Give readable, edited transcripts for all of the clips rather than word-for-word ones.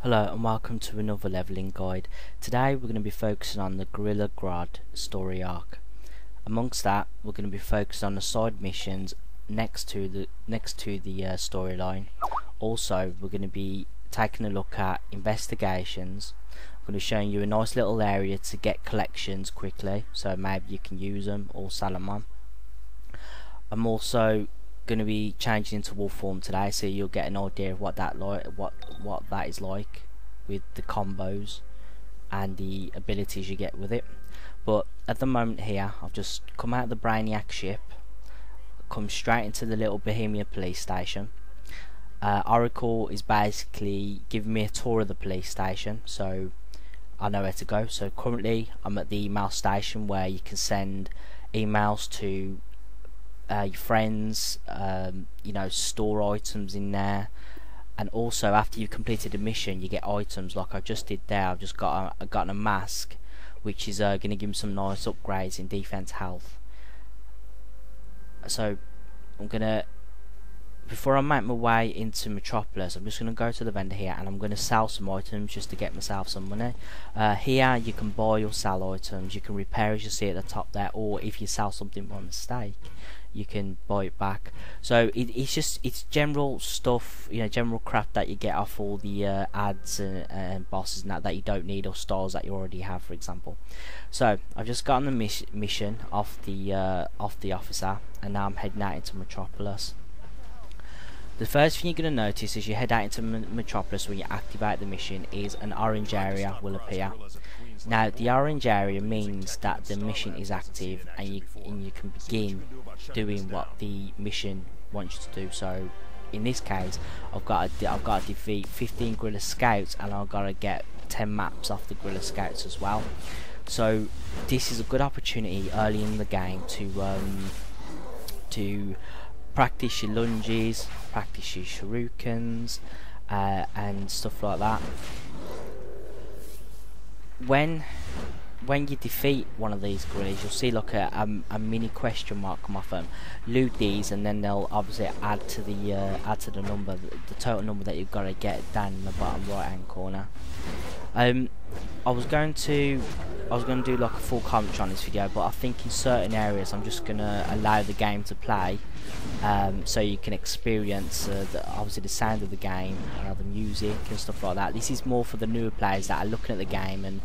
Hello and welcome to another leveling guide. Today we're going to be focusing on the Gorilla Grodd story arc. Amongst that, we're going to be focused on the side missions next to the storyline. Also, we're going to be taking a look at investigations. I'm going to be showing you a nice little area to get collections quickly, so maybe you can use them or sell them on. I'm also going to be changing into wolf form today, so you'll get an idea of what that is like with the combos and the abilities you get with it. But at the moment here, I've just come out of the Brainiac ship, come straight into the little Bohemia police station. Oracle is basically giving me a tour of the police station, so I know where to go. So currently I'm at the email station where you can send emails to your friends, store items in there, and also after you've completed a mission you get items like I just did there. I've just got a mask which is going to give me some nice upgrades in defense health. So I'm gonna, before I make my way into Metropolis, I'm just going to go to the vendor here and I'm going to sell some items just to get myself some money. Here you can buy or sell items, you can repair as you see at the top there, or if you sell something by mistake you can buy it back. So it's general stuff, general crap that you get off all the ads and bosses and that you don't need, or stars that you already have, for example. So I've just gotten the mission off the officer, and now I'm heading out into Metropolis. The first thing you're going to notice as you head out into Metropolis when you activate the mission is an orange area will appear. Now the orange area means that the mission is active and you can begin doing what the mission wants you to do. So in this case I've got to defeat 15 Gorilla Scouts, and I've got to get 10 maps off the Gorilla Scouts as well. So this is a good opportunity early in the game to practice your lunges, practice your shurikens, and stuff like that. When you defeat one of these gorillas, you'll see like a mini question mark come off them. Loot these, and then they'll obviously add to the number, the total number that you've got to get down in the bottom right hand corner. I was going to do like a full commentary on this video, but I think in certain areas I'm just going to allow the game to play, so you can experience obviously the sound of the game, the music and stuff like that. This is more for the newer players that are looking at the game and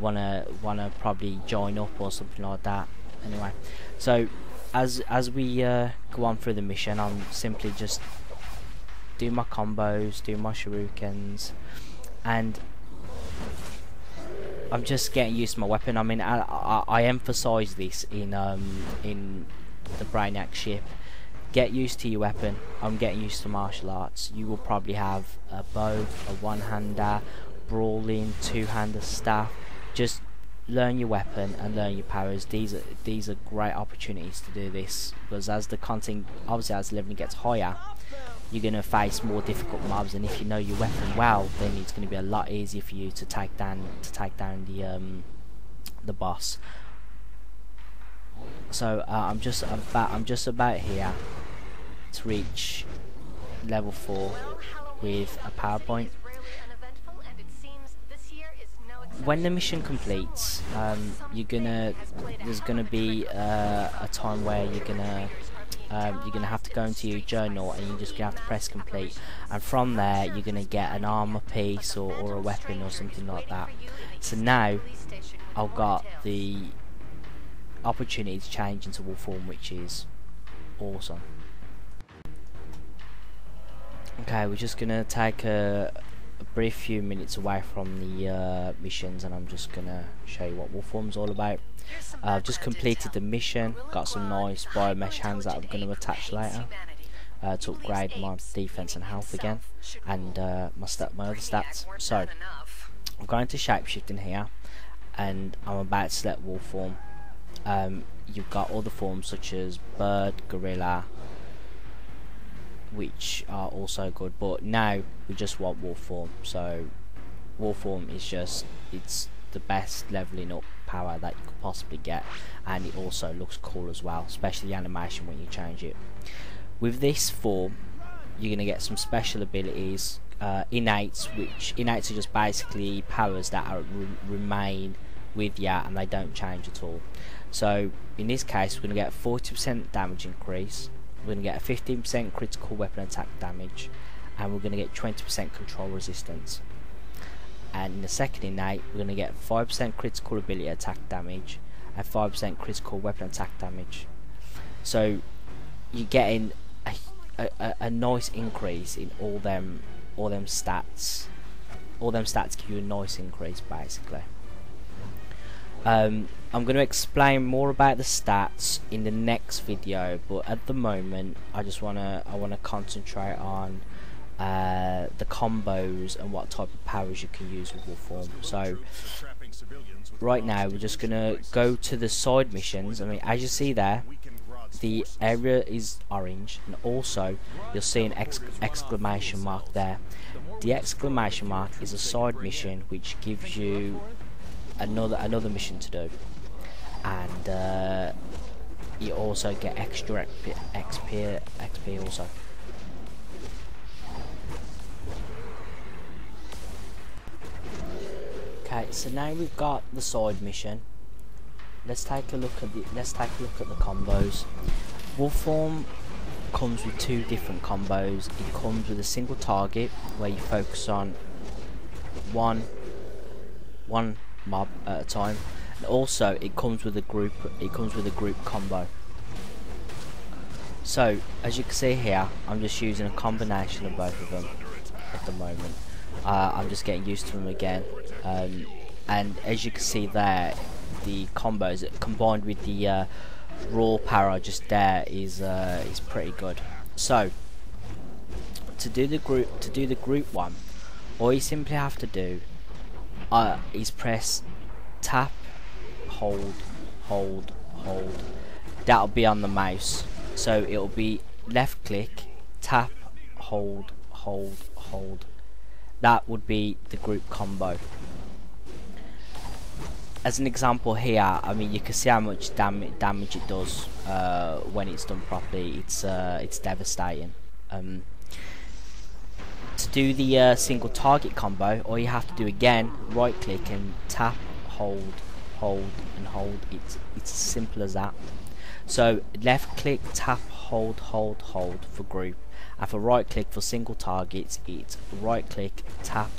wanna probably join up or something like that. Anyway, so as we go on through the mission, I'm simply just do my combos, do my shurikens, and I'm just getting used to my weapon. I mean, I emphasise this in the Brainiac ship. Get used to your weapon. I'm getting used to martial arts. You will probably have a bow, a one-hander, brawling, two-hander staff. Just learn your weapon and learn your powers. These are great opportunities to do this, because as the content, obviously as the leveling gets higher, you're going to face more difficult mobs, and if you know your weapon well, then it's going to be a lot easier for you to take down the boss. So I'm just about here to reach level 4 with a PowerPoint. When the mission completes, there's gonna be a time where you're gonna have to go into your journal, and you're just gonna have to press complete, and from there you're gonna get an armor piece or a weapon or something like that. So now I've got the opportunity to change into wolf form, which is awesome. Okay, we're just gonna take a brief few minutes away from the missions, and I'm just gonna show you what wolf form's all about. I've just completed the mission, got some nice biomesh hands that I'm going to attach later to upgrade my defense and health again, and my other stats. So I'm going to shapeshifting here, and I'm about to select wolf form. You've got other forms such as bird, gorilla, which are also good, but now we just want wolf form. So wolf form is just, it's the best leveling up power that you could possibly get, and it also looks cool as well, especially the animation when you change it. With this form you're going to get some special abilities innates, which innates are just basically powers that are remain with you and they don't change at all. So in this case we're going to get a 40% damage increase, we're going to get a 15% critical weapon attack damage, and we're going to get 20% control resistance. And in the second innate we're going to get 5% critical ability attack damage and 5% critical weapon attack damage. So you're getting a nice increase in all them stats. All them stats give you a nice increase basically. I'm going to explain more about the stats in the next video, but at the moment I want to concentrate on the combos and what type of powers you can use with Wolfform. So right now we're just gonna go to the side missions. I mean, as you see there, the area is orange, and also you'll see an exclamation mark there. The exclamation mark is a side mission which gives you another mission to do, and you also get extra XP also. Okay, so now we've got the side mission. Let's take a look at the combos. Wolfform comes with two different combos. It comes with a single target where you focus on one mob at a time, and also it comes with a group combo. So as you can see here, I'm just using a combination of both of them at the moment. I'm just getting used to them again, and as you can see there, the combos combined with the raw power just there is pretty good. So to do the group one, all you simply have to do is press tap, hold. That'll be on the mouse, so it'll be left click, tap, hold. That would be the group combo. As an example here, I mean, you can see how much damage it does when it's done properly. It's devastating. To do the single target combo, all you have to do again, right click and tap, hold, and hold. It's as simple as that. So left click, tap, hold for group, and for right click for single targets, it's right click, tap.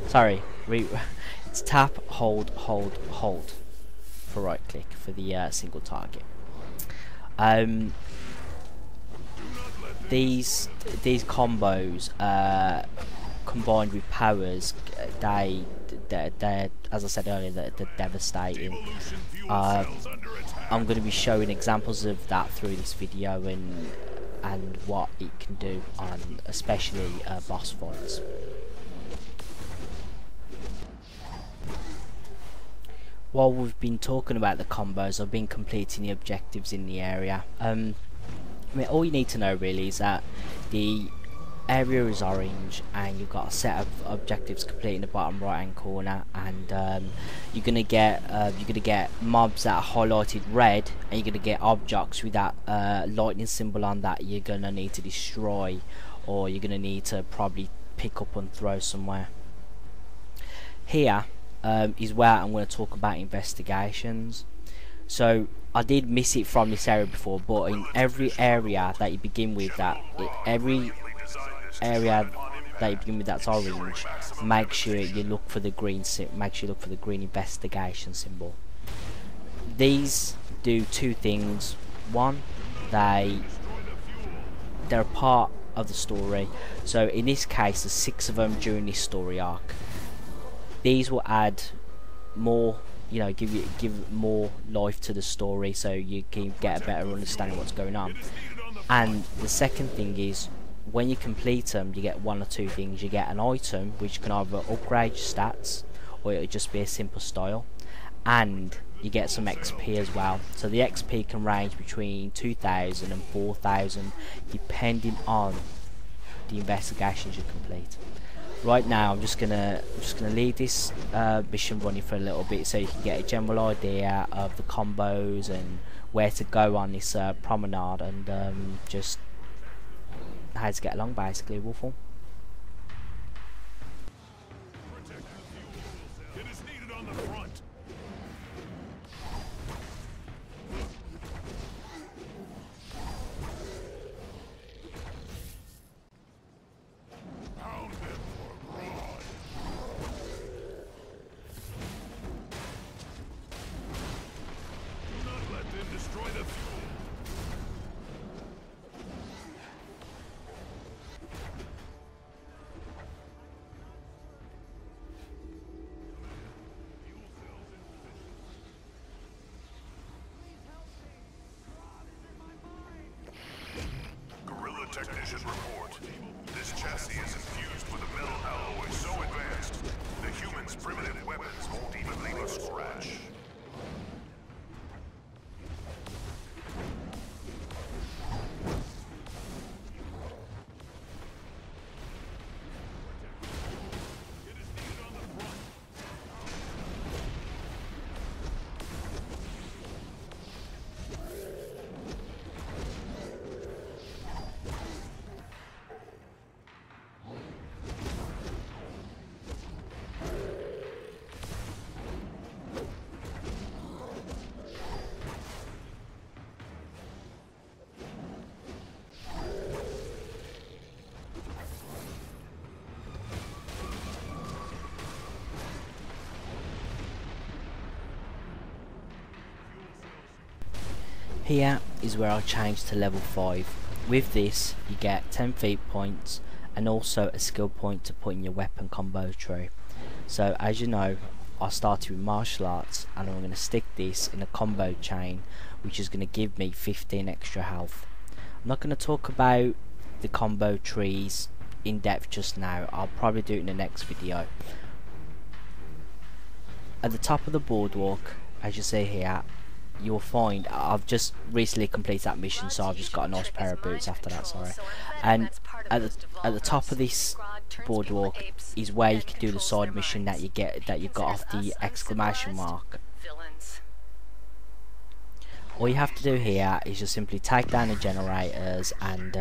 Sorry, it's tap, hold for right click for the single target. These combos combined with powers, they're as I said earlier, they're devastating. I'm going to be showing examples of that through this video and what it can do on especially boss fights. While we've been talking about the combos, I've been completing the objectives in the area. I mean, all you need to know really is that the area is orange and you've got a set of objectives complete in the bottom right hand corner, and you're gonna get mobs that are highlighted red, and you're gonna get objects with that lightning symbol on that you're gonna need to destroy, or you're gonna need to probably pick up and throw somewhere. Here is where I'm going to talk about investigations. So I did miss it from this area before, but in every area that you begin with, that's orange, make sure you look for the green investigation symbol. These do two things. One, they're a part of the story. So in this case, there's 6 of them during this story arc. These will add more, you know, give more life to the story, so you can get a better understanding of what's going on. And the second thing is, when you complete them, you get one or two things. You get an item which can either upgrade your stats, or it'll just be a simple style, and you get some XP as well. So the XP can range between 2,000 and 4,000 depending on the investigations you complete. Right now I'm just gonna leave this mission running for a little bit, so you can get a general idea of the combos and where to go on this promenade, and just how to get along basically, Wolfle. It is needed on the front. Pound them for Grodd. Do not let them destroy the fuel. Technician report. This chassis is infused with a metal alloy so advanced, the humans' primitive weapons won't even leave a scratch. It is needed on the front. Here is where I'll change to level 5. With this you get 10 feet points and also a skill point to put in your weapon combo tree. So as you know, I started with martial arts and I'm going to stick this in a combo chain, which is going to give me 15 extra health. I'm not going to talk about the combo trees in depth just now, I'll probably do it in the next video. At the top of the boardwalk, as you see here, you'll find I've just recently completed that mission, so I've just got a nice pair of boots after that, sorry. And at the top of this boardwalk is where you can do the side mission that you got off the exclamation mark. All you have to do here is just simply take down the generators and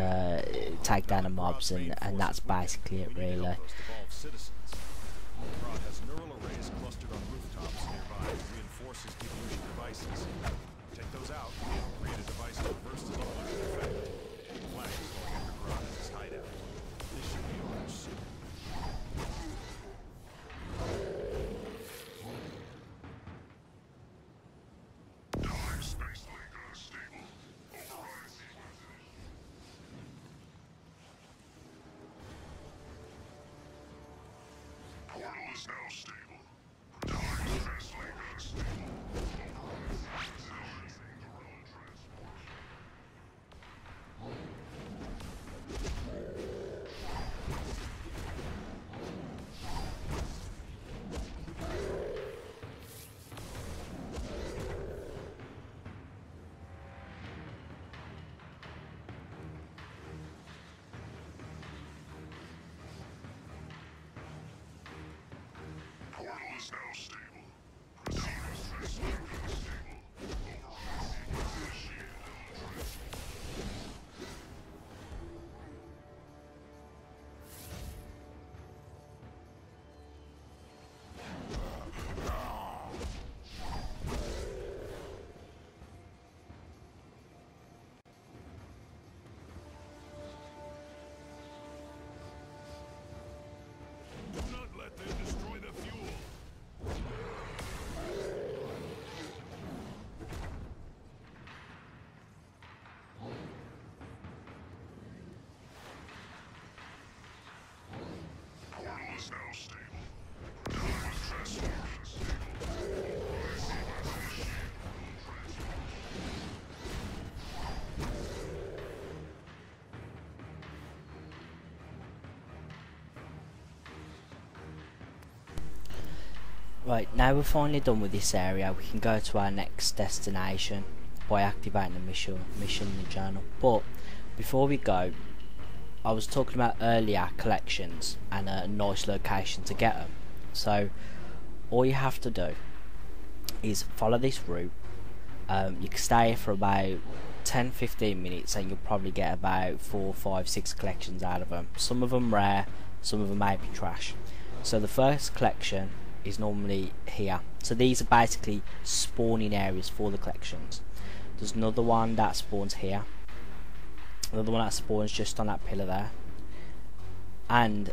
take down the mobs, and that's basically it really. Grodd has neural arrays clustered on rooftops nearby to reinforce his devolution devices. Take those out, create a device to reverse the devolution effect. Flag is going after Grodd at his hideout. This should be over soon. Portal is now stable. Portal is now stable. Procedures translate unstable. Override initiated Do not let them destroy the fuel. Portal is now stable. Procedures translate unstable. Override initiated Right, now we're finally done with this area, we can go to our next destination by activating the mission in the journal. But before we go, I was talking about earlier collections and a nice location to get them. So all you have to do is follow this route. You can stay for about 10-15 minutes and you'll probably get about 4, 5, 6 collections out of them. Some of them rare, some of them may be trash. So the first collection is normally here. So these are basically spawning areas for the collections. There's another one that spawns here, another one that spawns just on that pillar there, and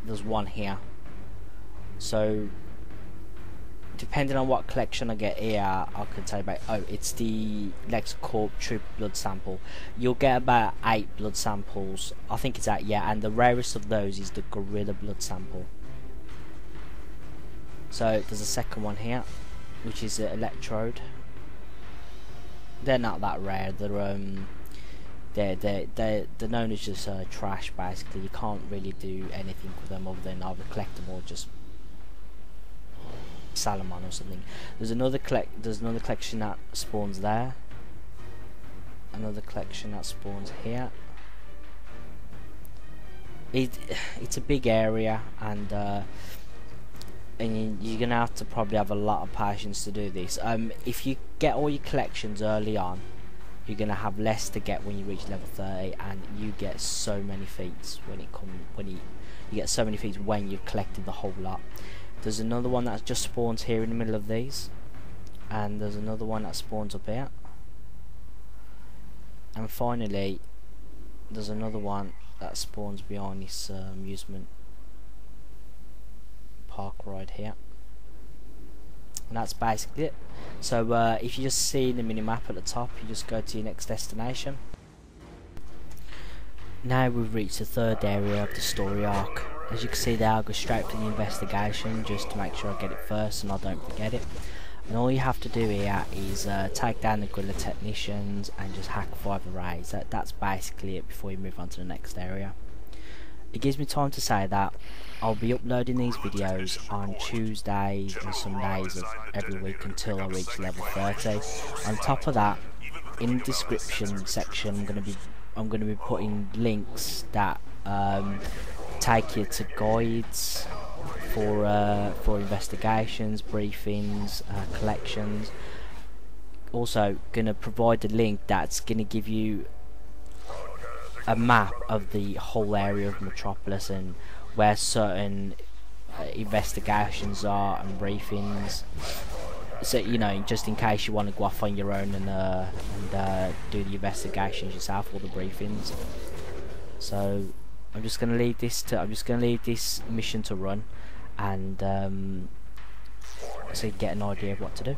there's one here. So depending on what collection I get here, I can tell you about. Oh, it's the Lex Corp Troop blood sample. You'll get about 8 blood samples. I think it's 8, yeah, and the rarest of those is the Gorilla blood sample. So there's a second one here, which is an Electrode. They're not that rare. They're known as just trash. Basically, you can't really do anything with them other than either collect them or just sell them on or something. There's another collection that spawns there. Another collection that spawns here. It's a big area, and you're gonna have to probably have a lot of patience to do this. If you get all your collections early on, you're gonna have less to get when you reach level 30, and you get so many feats when you get so many feats when you've collected the whole lot. There's another one that just spawns here in the middle of these, and there's another one that spawns up here, and finally there's another one that spawns behind this amusement park ride here. And that's basically it. So if you just see the minimap at the top, you just go to your next destination. Now we've reached the third area of the story arc. As you can see there, I'll go straight to the investigation just to make sure I get it first and I don't forget it. And all you have to do here is take down the gorilla technicians and just hack 5 arrays. That's basically it before you move on to the next area. It gives me time to say that I'll be uploading these videos on Tuesdays and Sundays of every week until I reach level 30. On top of that, in the description section, I'm gonna be putting links that take you to guides for investigations, briefings, collections. Also, gonna provide a link that's gonna give you a map of the whole area of Metropolis and where certain investigations are and briefings. So you know, just in case you want to go off on your own and do the investigations yourself or the briefings. So I'm just gonna leave this mission to run, and so you get an idea of what to do.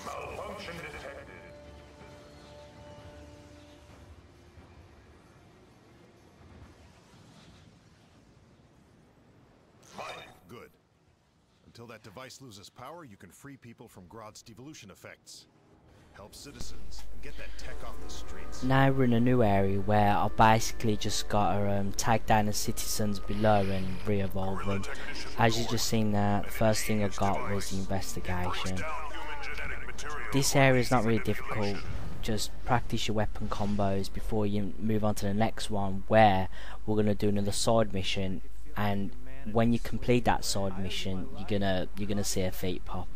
Malfunction detected. Fine. Good. Until that device loses power, you can free people from Grodd's devolution effects. Help citizens and get that tech off the streets. Now we're in a new area where I basically just got to take down the citizens below and re-evolve them. As you just seen there, the first thing I got was the investigation. This area is not really difficult. Just practice your weapon combos before you move on to the next one, where we're going to do another side mission, and when you complete that side mission, you're gonna see a feat pop.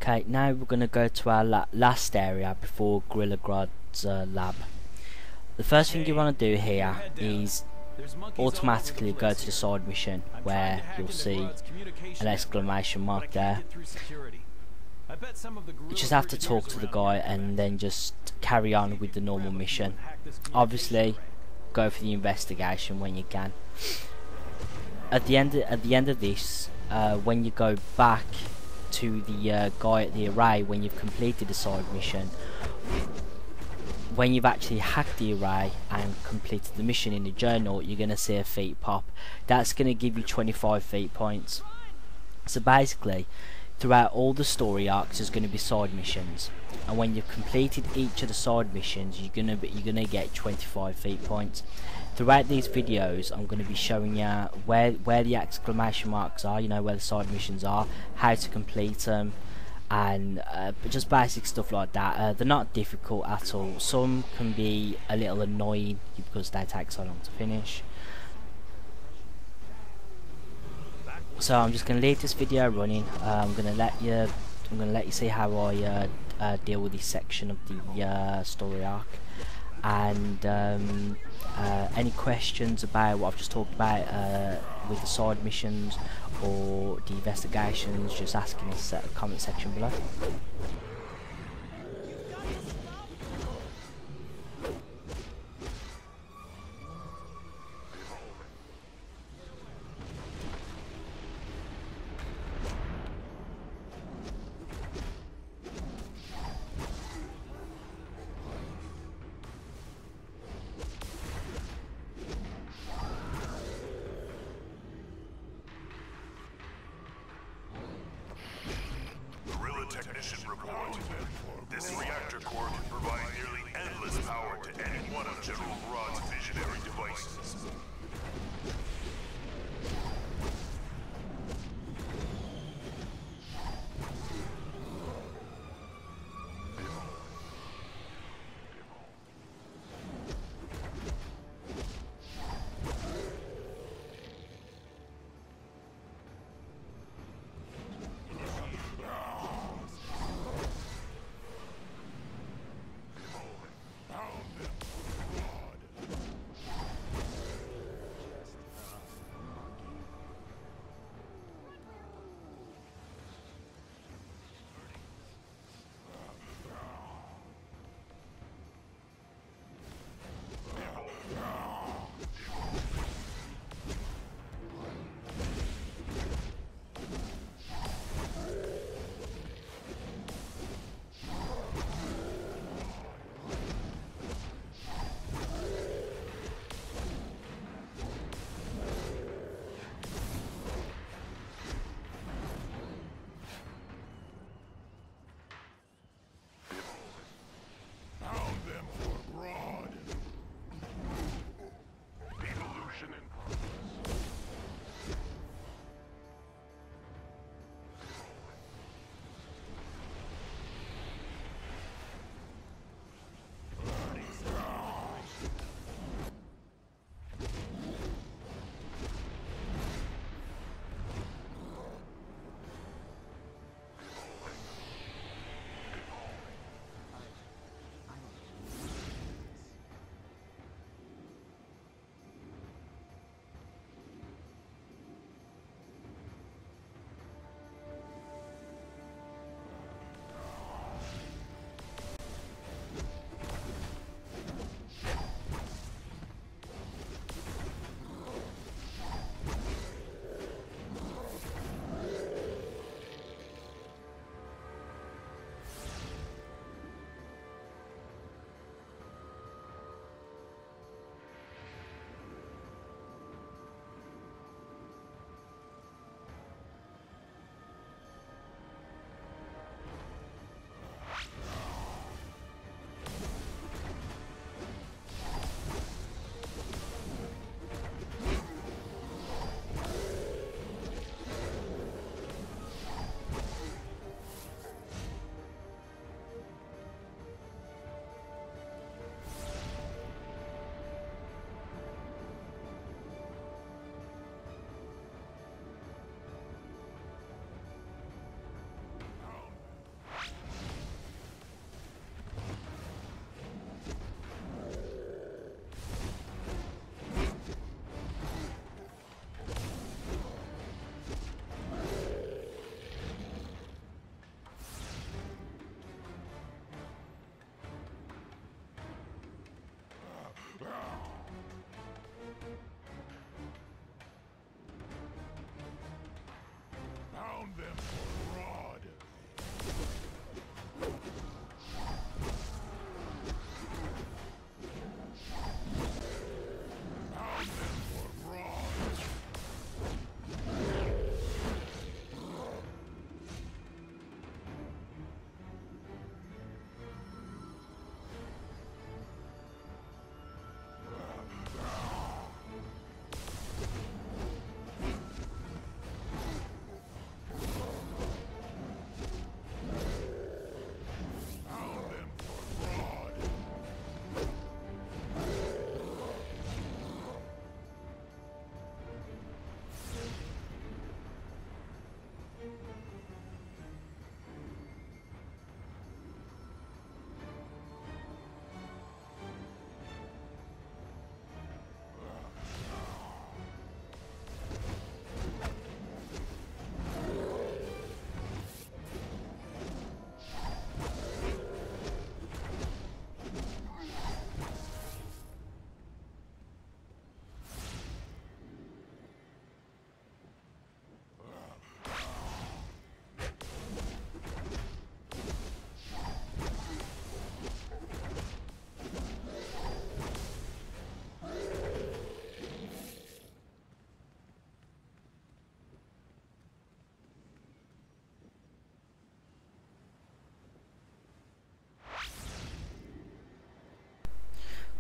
Okay, now we're going to go to our last area before Gorilla Grodd's lab. The first thing you want to do here is automatically go to the side mission where you'll see an exclamation mark there. You just have to talk to the guy and then just carry on with the normal mission. Obviously, go for the investigation when you can. At the end of this, when you go back to the guy at the array, when you've completed the side mission, when you've actually hacked the array and completed the mission in the journal, you're going to see a feat pop. That's going to give you 25 feat points. So basically, throughout all the story arcs, there's going to be side missions, and when you've completed each of the side missions, you're gonna get 25 feat points. Throughout these videos, I'm going to be showing you where the exclamation marks are, you know, where the side missions are, how to complete them, and just basic stuff like that. They're not difficult at all. Some can be a little annoying because they take so long to finish. So I'm just going to leave this video running. I'm going to let you see how I deal with this section of the story arc, and any questions about what I've just talked about with the side missions or the investigations, just ask in the comment section below. Technician report.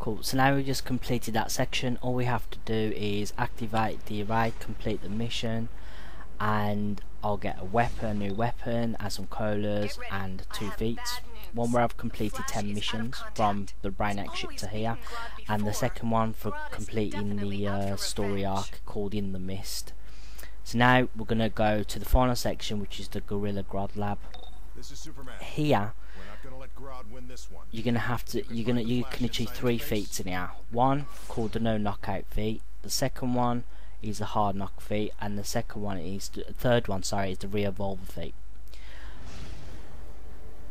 Cool, so now we just completed that section. All we have to do is activate the array, complete the mission, and I'll get a weapon, a new weapon, and some colas and 2 feats. One where I've completed 10 missions from the Brainiac ship to here, and the second one for completing the story arc called In the Mist. So now we're gonna go to the final section, which is the Gorilla Grodd lab. This is Superman. Here We're not gonna let Grodd win this one. you can achieve 3 feats in here. One called the no knockout feat, the second one is the hard knock feat, and the third one is the re-evolver feat.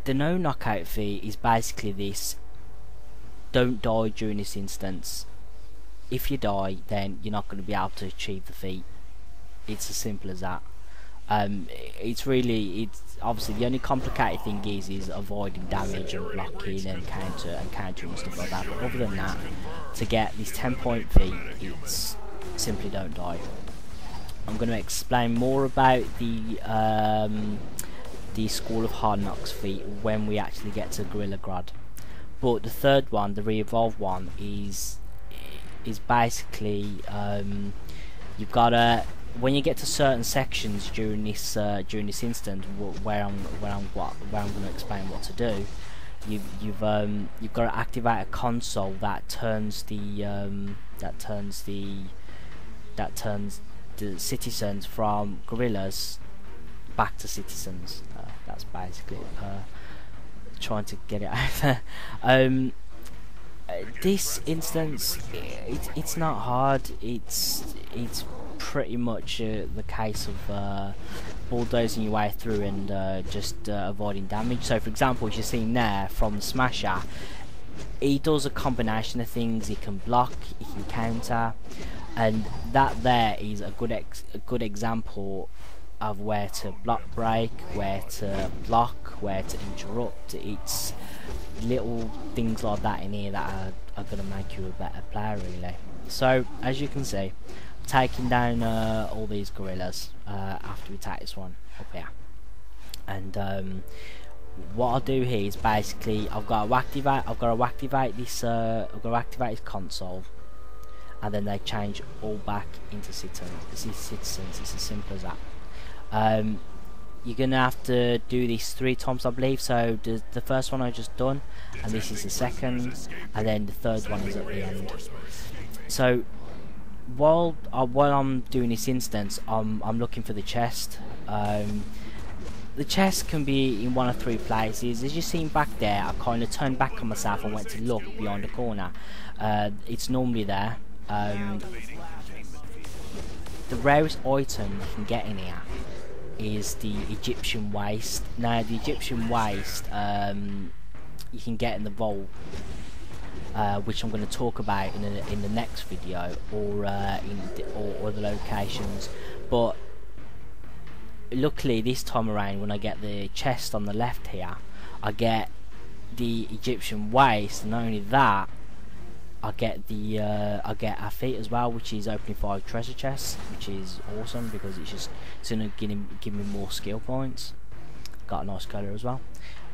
The no knockout feat is basically this: don't die during this instance. If you die, then you're not going to be able to achieve the feat. It's as simple as that. It's obviously the only complicated thing is avoiding damage and blocking and countering and stuff like that. But other than that, to get this 10-point feat, it's simply don't die. I'm going to explain more about the School of Hard Knocks feat when we actually get to Gorilla Grodd. But the third one, the re-evolve one, is basically you've got to, when you get to certain sections during this instant where I'm going to explain what to do, you've got to activate a console that turns the citizens from gorillas back to citizens. That's basically trying to get it out there. This instance, it's not hard. It's pretty much the case of bulldozing your way through and just avoiding damage. So, for example, as you're seeing there from the Smasher, he does a combination of things. He can block, he can counter, and that there is a good example of where to block break, where to block, where to interrupt. It's little things like that in here that are going to make you a better player, really. So as you can see, taking down all these gorillas after we take this one up here, and what I'll do here is basically I've got to activate this console, and then they change all back into citizens. It's as simple as that. You're gonna have to do this 3 times, I believe. So the first one I just done, and this is the second, and then the third one is at the end. So while I'm doing this instance, I'm looking for the chest. The chest can be in one of 3 places. As you've seen back there, I kind of turned back on myself and went to look behind the corner. It's normally there. The rarest item you can get in here is the Egyptian waist. Now the Egyptian waist you can get in the vault, which I'm going to talk about in the next video, or other locations. But luckily this time around, when I get the chest on the left here, I get the Egyptian waist, and not only that, I get a feat as well, which is opening 5 treasure chests, which is awesome because it's gonna give me more skill points. Got a nice colour as well.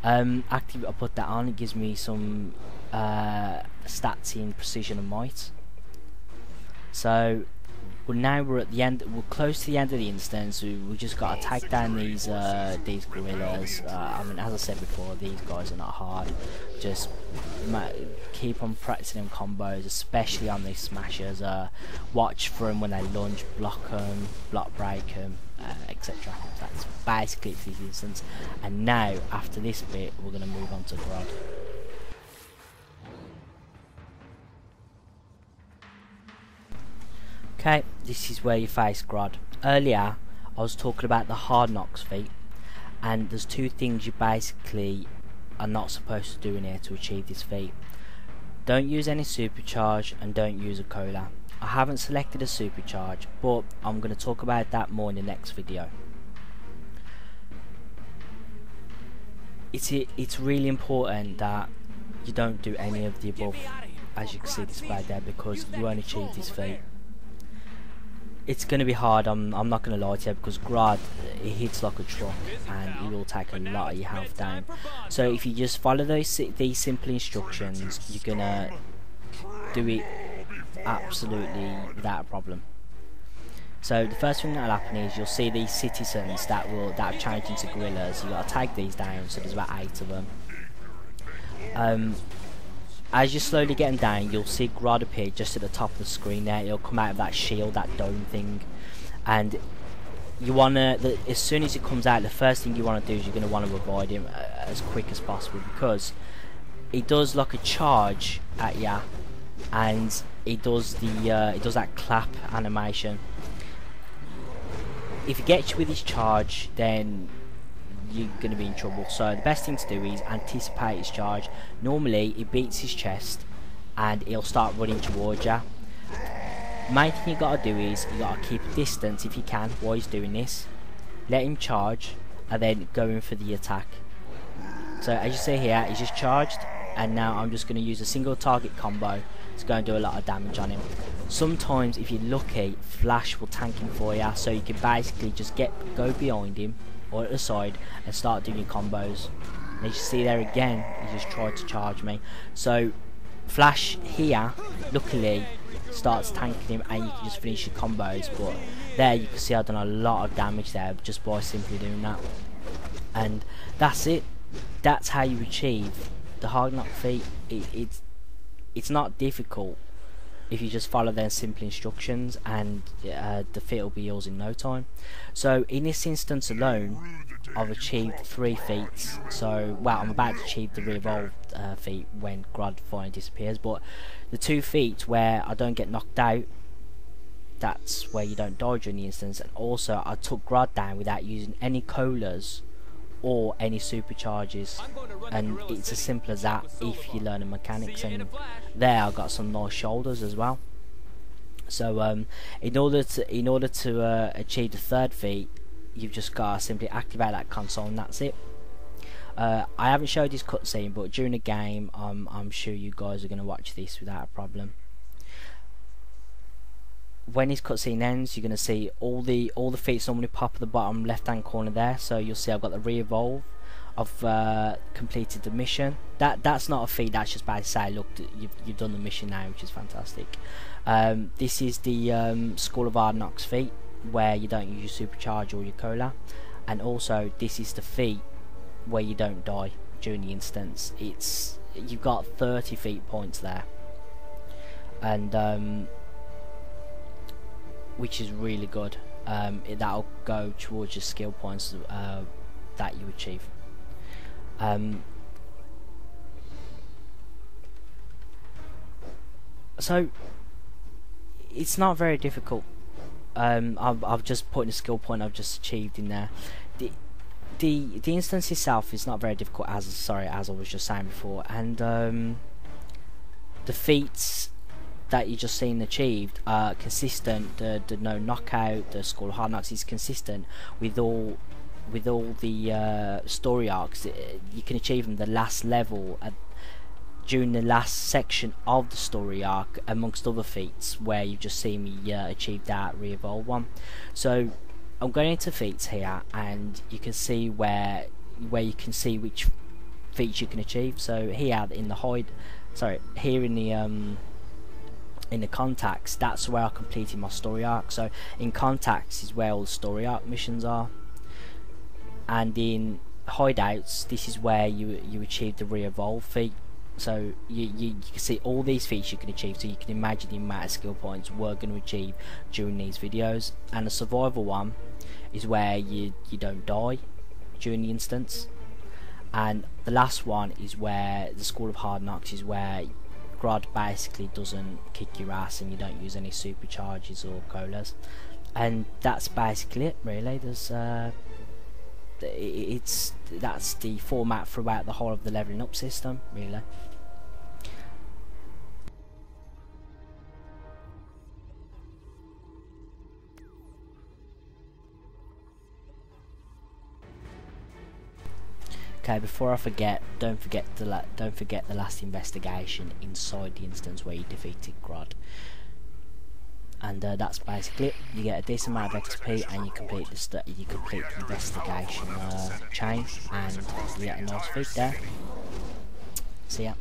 I put that on. It gives me some stats in precision and might. So we're at the end. We're close to the end of the instance. We just got to take down these gorillas. I mean, as I said before, these guys are not hard. Just keep on practicing them combos, especially on these smashers. Watch for them when they lunge, block them, block break them, etc. That's basically it for this instance. And now, after this bit, we're going to move on to Grodd. Okay, this is where you face Grodd. Earlier, I was talking about the Hard Knocks feat, and there's 2 things you basically are not supposed to do in here to achieve this feat. Don't use any supercharge, and don't use a cola. I haven't selected a supercharge, but I'm going to talk about that more in the next video. It's really important that you don't do any of the above, as you can see displayed there, because you won't achieve this feat. It's going to be hard, I'm not going to lie to you, because Grodd, he hits like a truck and he will take a lot of your health down. So if you just follow these simple instructions, you're going to do it absolutely without a problem. So the first thing that'll happen is you'll see these citizens that have changed into gorillas. You got to tag these down, so there's about 8 of them. As you're slowly getting down, you'll see Grodd appear just at the top of the screen there. It'll come out of that shield, that dome thing, and you wanna, as soon as it comes out, the first thing you want to do is you're gonna want to avoid him as quick as possible, because he does like a charge at ya, and he does that clap animation. If he gets you with his charge, then you're going to be in trouble. So the best thing to do is anticipate his charge. Normally he beats his chest and he'll start running towards you. Main thing you got to do is you got to keep a distance if you can while he's doing this. Let him charge and then go in for the attack. So as you see here, he's just charged, and now I'm just going to use a single target combo to go and do a lot of damage on him. Sometimes if you're lucky, Flash will tank him for you, so you can basically just go behind him or at the side and start doing your combos. And as you see there again, he just tried to charge me. So Flash here, luckily, starts tanking him and you can just finish your combos. But there you can see I've done a lot of damage there just by simply doing that. And that's it. That's how you achieve the hard knock feat. It's not difficult if you just follow their simple instructions, and the feat will be yours in no time. So in this instance alone, I've achieved 3 feats. So, well, I'm about to achieve the re-evolved feat when Grodd finally disappears, but the 2 feats where I don't get knocked out, that's where you don't die during the instance. And also I took Grodd down without using any colas or any supercharges, and it's as simple as that if you learn the mechanics. And there I got some nice shoulders as well. So in order to achieve the 3rd feat, you've just got to simply activate that console, and that's it. I haven't showed this cutscene, but during the game I'm sure you guys are going to watch this without a problem. When this cutscene ends, you're going to see all the feats normally pop at the bottom left hand corner there. So you'll see I've got the re-evolve. I've completed the mission. That's not a feat, that's just by say, look, you've done the mission now, which is fantastic. This is the School of Hard Knocks feat, where you don't use your supercharge or your cola. And also this is the feat where you don't die during the instance. You've got 30 feat points there, and which is really good. That'll go towards your skill points that you achieve. So it's not very difficult. I've just put in a skill point I've just achieved in there. The instance itself is not very difficult, as I was just saying before, and the feats that you just seen achieved are consistent. The no knockout, the School of Hard Knocks is consistent with all the story arcs. You can achieve them the last level during the last section of the story arc, amongst other feats where you've just seen me achieve that re-evolve one. So I'm going into feats here, and you can see where you can see which feats you can achieve. So here in the here in the contacts, that's where I completed my story arc. So in contacts is where all the story arc missions are, and in hideouts this is where you achieve the re-evolve feat. So you can see all these feats you can achieve, so you can imagine the amount of skill points we're going to achieve during these videos. And the survival one is where you don't die during the instance, and the last one is where the School of Hard Knocks is where Grodd basically doesn't kick your ass and you don't use any supercharges or colas. And that's basically it, really. There's that's the format throughout the whole of the leveling up system, really. Okay, before I forget, don't forget the last investigation inside the instance where you defeated Grodd. And that's basically it. You get a decent amount of XP, and you complete the investigation chain, and you get a nice feat there. See ya.